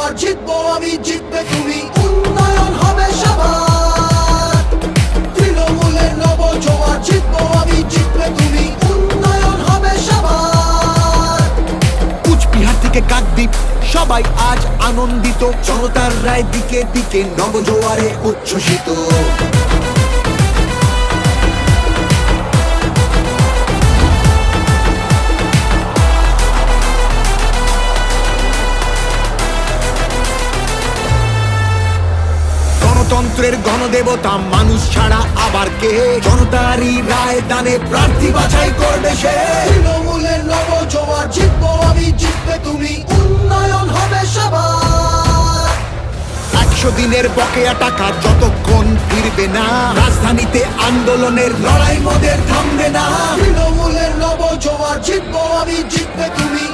জোয়ার, জিতবো আমি, জিতবে তুমি, উন্নয়ন হবে সবার। তৃণমূলের নব জোয়ার, জিতবো আমি, জিতবে তুমি, উন্নয়ন হবে সবার। কুচবিহার থেকে কাকদ্বীপ সবাই আজ আনন্দিত, জনতার রায় দিকে দিকে নবজোয়ারে উচ্ছ্বসিত। গণতন্ত্রের গণদেবতা মানুষ ছাড়া আবার কে, জনতারই রায় দানে প্রার্থী বাছাই করবে সে। তৃণমূলের নব জোয়ার, জিতবো আমি, জিতবে তুমি, উন্নয়ন হবে সবার। 100 দিনের বকেয়া টাকা যতক্ষণ ফিরবে না, রাজধানীতে আন্দোলনের লড়াই মোদের থামবে না। তৃণমূলের নব জোয়ার, জিতবো আমি, জিতবে তুমি,